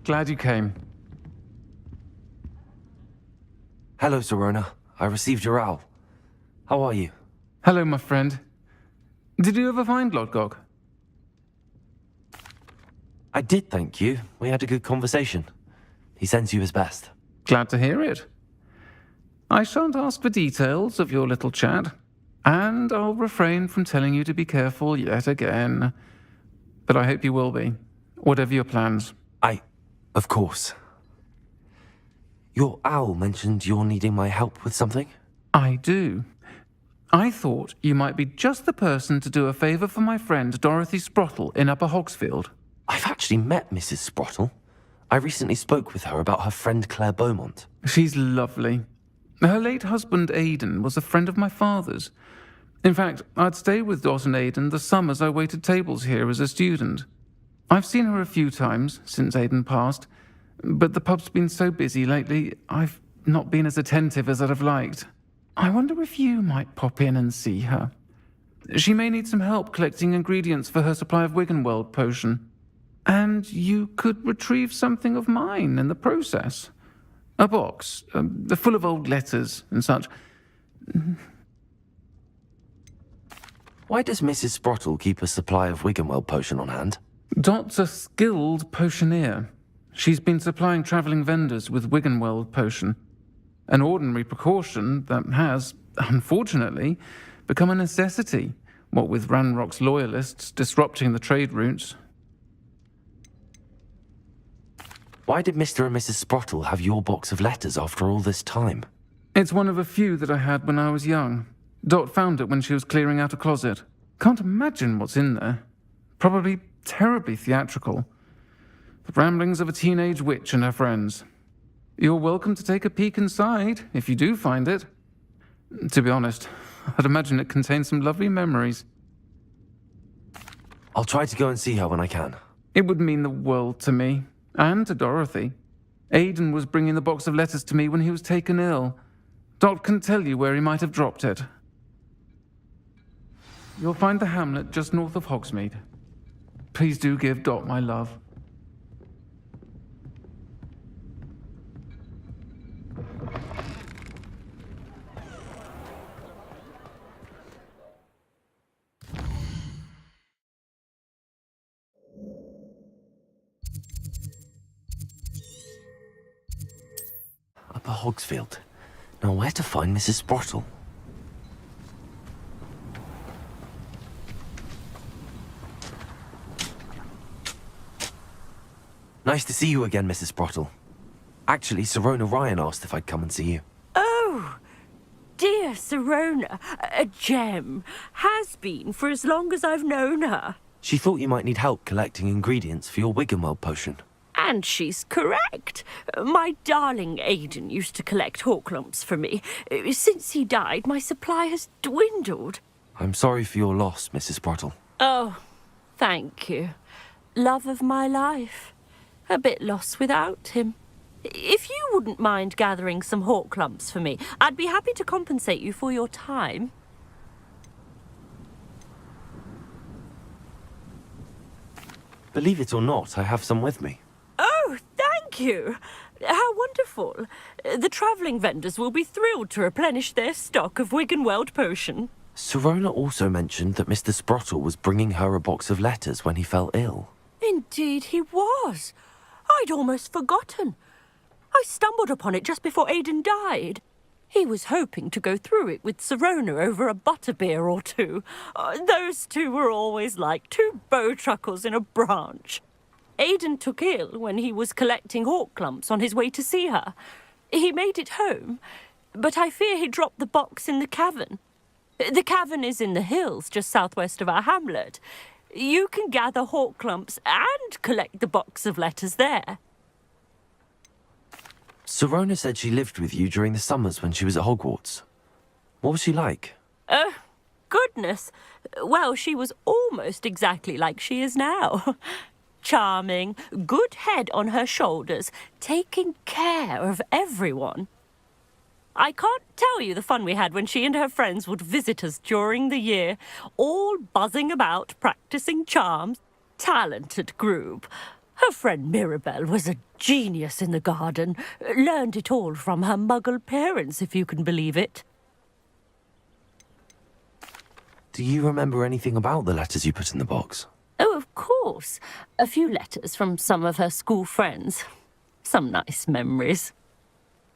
Glad you came. Hello, Sirona. I received your owl. How are you? Hello, my friend. Did you ever find Lodgok? I did, thank you. We had a good conversation. He sends you his best. Glad to hear it. I shan't ask for details of your little chat, and I'll refrain from telling you to be careful yet again. But I hope you will be, whatever your plans. Of course. Your owl mentioned you're needing my help with something? I do. I thought you might be just the person to do a favour for my friend Dorothy Sprottle in Upper Hogsfield. I've actually met Mrs. Sprottle. I recently spoke with her about her friend Claire Beaumont. She's lovely. Her late husband Aidan was a friend of my father's. In fact, I'd stayed with Dot and Aidan the summers I waited tables here as a student. I've seen her a few times since Aidan passed, but the pub's been so busy lately, I've not been as attentive as I'd have liked. I wonder if you might pop in and see her. She may need some help collecting ingredients for her supply of Wiggenweld potion. And you could retrieve something of mine in the process. A box, full of old letters and such. Why does Mrs. Sprottle keep a supply of Wiggenweld potion on hand? Dot's a skilled potioneer. She's been supplying travelling vendors with Wiggenweld potion. An ordinary precaution that has, unfortunately, become a necessity, what with Ranrock's loyalists disrupting the trade routes. Why did Mr. and Mrs. Sprottle have your box of letters after all this time? It's one of a few that I had when I was young. Dot found it when she was clearing out a closet. Can't imagine what's in there. Probably terribly theatrical. The ramblings of a teenage witch and her friends. You're welcome to take a peek inside, if you do find it. To be honest, I'd imagine it contains some lovely memories. I'll try to go and see her when I can. It would mean the world to me, and to Dorothy. Aidan was bringing the box of letters to me when he was taken ill. Dot can tell you where he might have dropped it. You'll find the hamlet just north of Hogsmeade. Please do give Dot my love. Upper Hogsfield. Now where to find Mrs. Sprottle? Nice to see you again, Mrs. Sprottle. Actually, Sirona Ryan asked if I'd come and see you. Oh, dear Sirona, a gem. Has been for as long as I've known her. She thought you might need help collecting ingredients for your Wiggenweld potion. And she's correct. My darling Aidan used to collect Horklumps for me. Since he died, my supply has dwindled. I'm sorry for your loss, Mrs. Sprottle. Oh, thank you. Love of my life. A bit lost without him. If you wouldn't mind gathering some Horklumps for me, I'd be happy to compensate you for your time. Believe it or not, I have some with me. Oh, thank you. How wonderful. The travelling vendors will be thrilled to replenish their stock of Wiggenweld potion. Sirona also mentioned that Mr. Sprottle was bringing her a box of letters when he fell ill. Indeed he was. I'd almost forgotten. I stumbled upon it just before Aidan died. He was hoping to go through it with Sirona over a butterbeer or two. Those two were always like two bowtruckles in a branch. Aidan took ill when he was collecting Horklumps on his way to see her. He made it home, but I fear he dropped the box in the cavern. The cavern is in the hills just southwest of our hamlet. You can gather Horklumps and collect the box of letters there. Sirona said she lived with you during the summers when she was at Hogwarts. What was she like? Goodness. Well, she was almost exactly like she is now. Charming, good head on her shoulders, taking care of everyone. I can't tell you the fun we had when she and her friends would visit us during the year, all buzzing about, practicing charms. Talented group. Her friend Mirabelle was a genius in the garden. Learned it all from her muggle parents, if you can believe it. Do you remember anything about the letters you put in the box? Oh, of course. A few letters from some of her school friends. Some nice memories.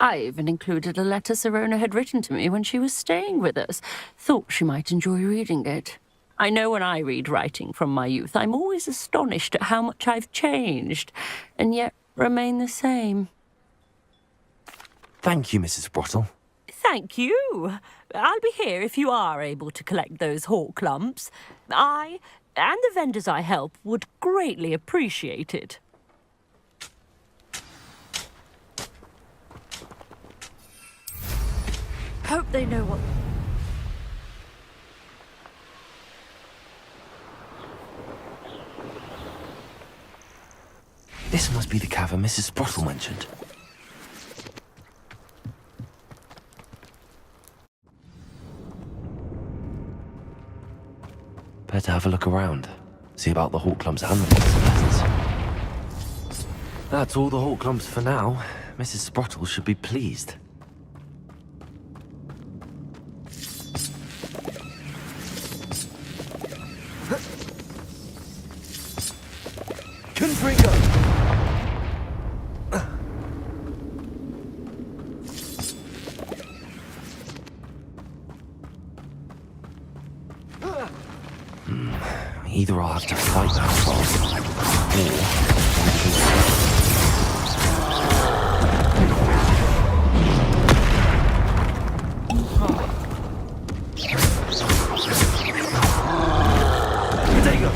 I even included a letter Sirona had written to me when she was staying with us. Thought she might enjoy reading it. I know when I read writing from my youth, I'm always astonished at how much I've changed, and yet remain the same. Thank you, Mrs. Sprottle. Thank you. I'll be here if you are able to collect those Horklumps. I and the vendors I help would greatly appreciate it. Hope they know what... This must be the cavern Mrs. Sprottle mentioned. Better have a look around. See about the Horklumps and the box of letters. That's all the Horklumps for now. Mrs. Sprottle should be pleased. Confringo! Either I'll have to fight that frog, or... There you go.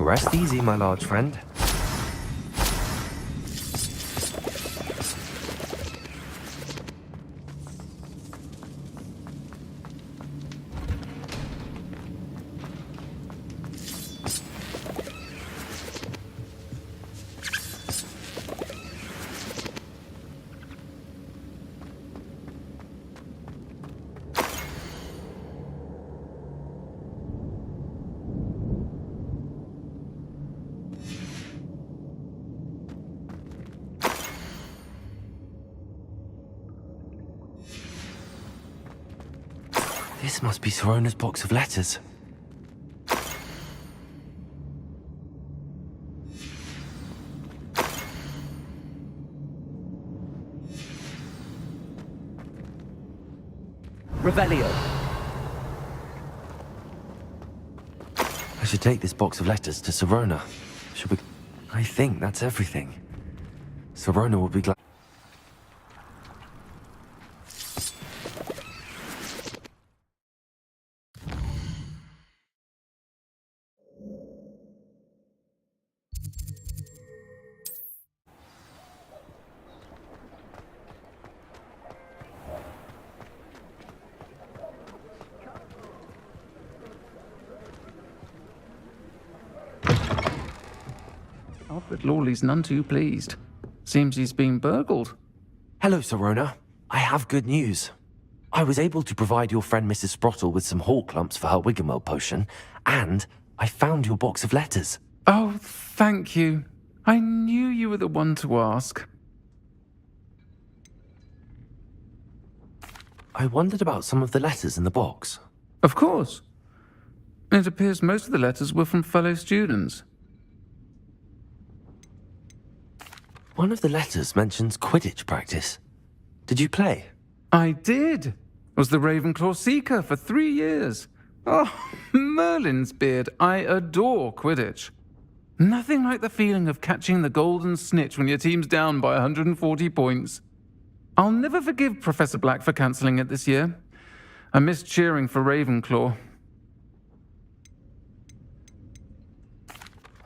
Rest easy, my large friend. This must be Sirona's box of letters. Revelio. I should take this box of letters to Sirona. Should we... I think that's everything. Sirona will be glad... but Lawley's none too pleased. Seems he's been burgled. Hello, Sirona. I have good news. I was able to provide your friend Mrs. Sprottle with some Horklumps for her Wiggenweld potion, and I found your box of letters. Oh, thank you. I knew you were the one to ask. I wondered about some of the letters in the box. Of course. It appears most of the letters were from fellow students. One of the letters mentions Quidditch practice. Did you play? I did. Was the Ravenclaw Seeker for 3 years. Oh, Merlin's beard. I adore Quidditch. Nothing like the feeling of catching the golden snitch when your team's down by 140 points. I'll never forgive Professor Black for cancelling it this year. I missed cheering for Ravenclaw.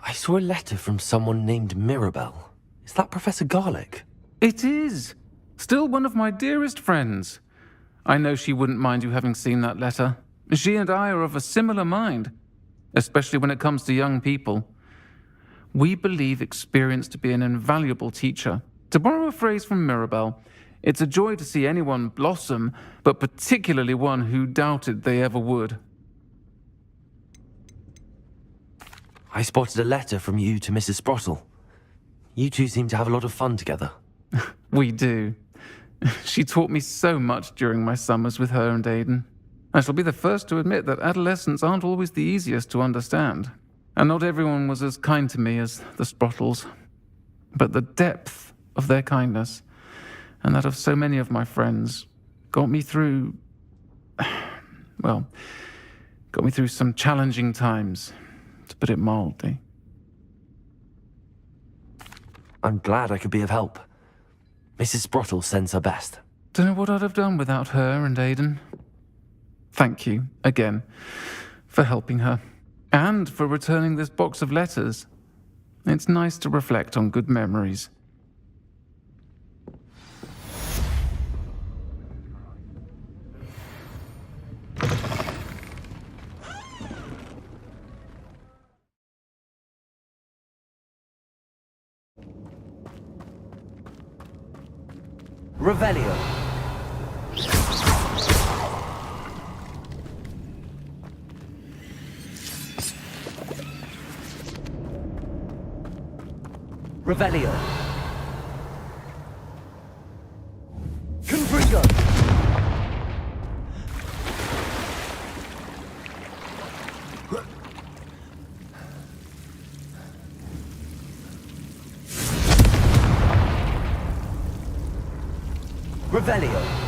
I saw a letter from someone named Mirabelle. Is that Professor Garlick? It is. Still one of my dearest friends. I know she wouldn't mind you having seen that letter. She and I are of a similar mind, especially when it comes to young people. We believe experience to be an invaluable teacher. To borrow a phrase from Mirabelle, it's a joy to see anyone blossom, but particularly one who doubted they ever would. I spotted a letter from you to Mrs. Sprottle. You two seem to have a lot of fun together. We do. She taught me so much during my summers with her and Aidan. I shall be the first to admit that adolescents aren't always the easiest to understand. And not everyone was as kind to me as the Sprottles. But the depth of their kindness, and that of so many of my friends, got me through... well, got me through some challenging times, to put it mildly. I'm glad I could be of help. Mrs. Sprottle sends her best. Don't know what I'd have done without her and Aidan. Thank you, again, for helping her. And for returning this box of letters. It's nice to reflect on good memories. Revelio. Revelio. Confringo. Revelio.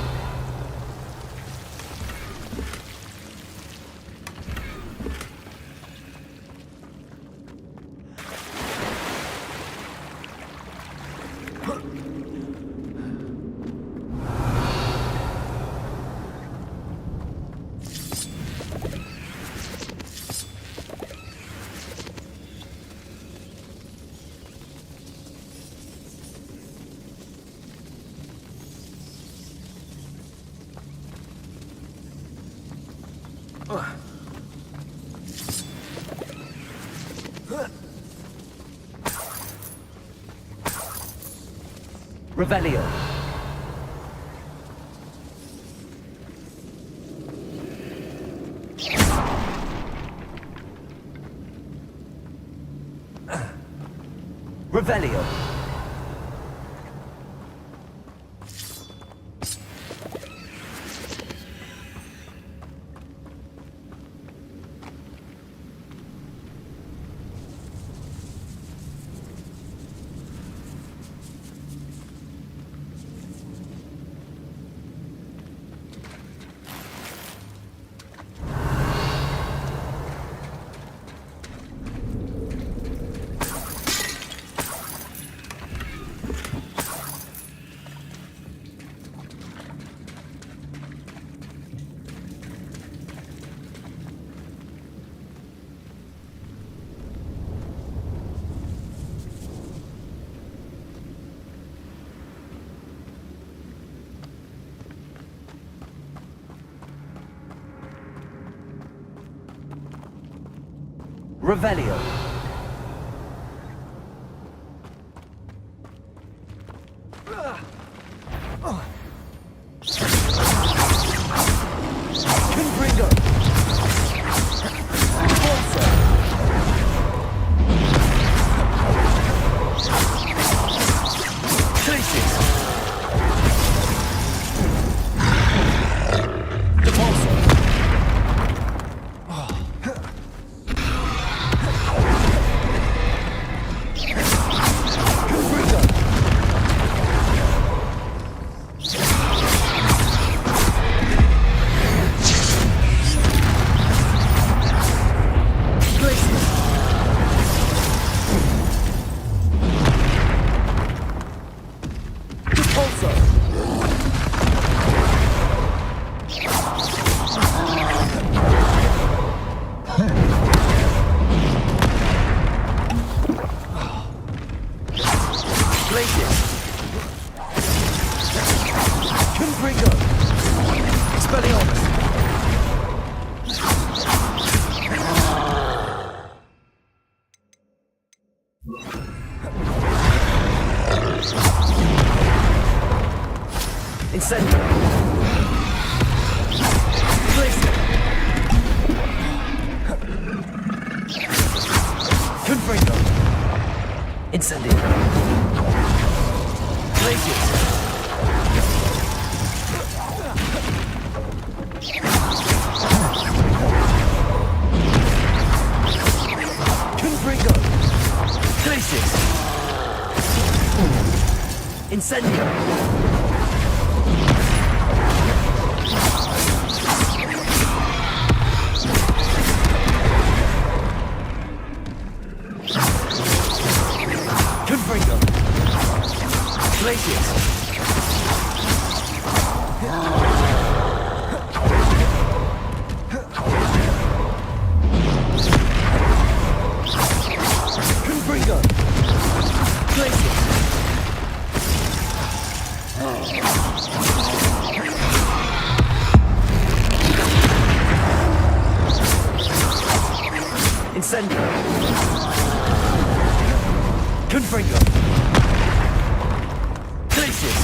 Revelio. Revelio. Revelio. Confringo! Sponsor! Traces! Depulso! Confringo! Incendio! Place it! Confringo! Incendio! Place it! Confringo! Place it! Incendio! Confringo! Glacius! Confringo! Glacius! Incendio! Confringo! Glacius!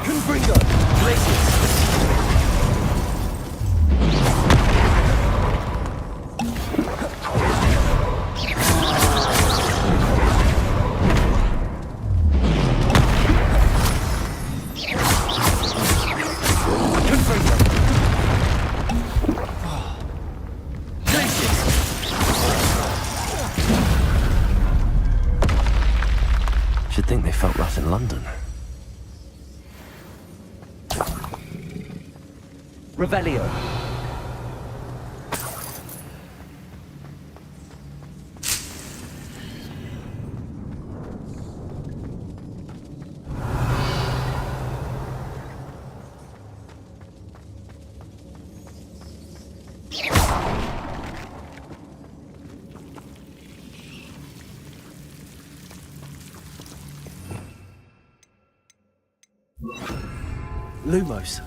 Confringo! Glacius! Should think they felt that in London. Revelio! Lumos.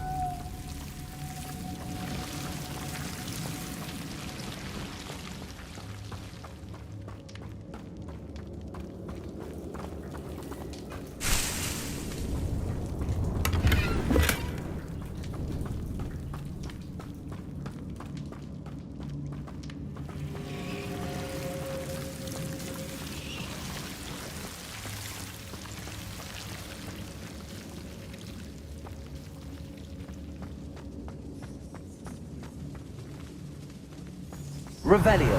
Revelio.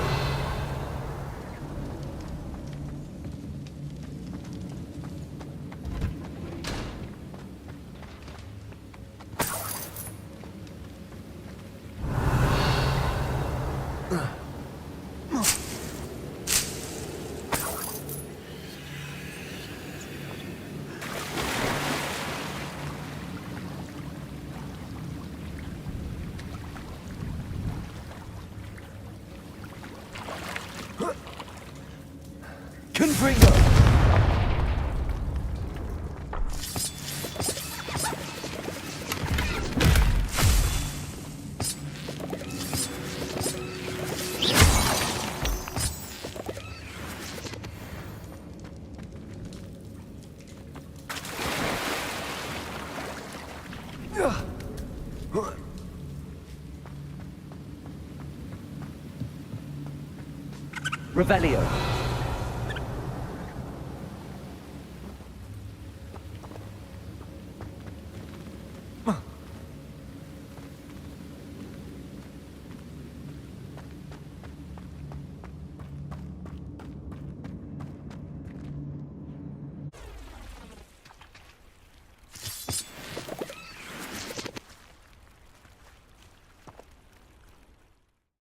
Revelio.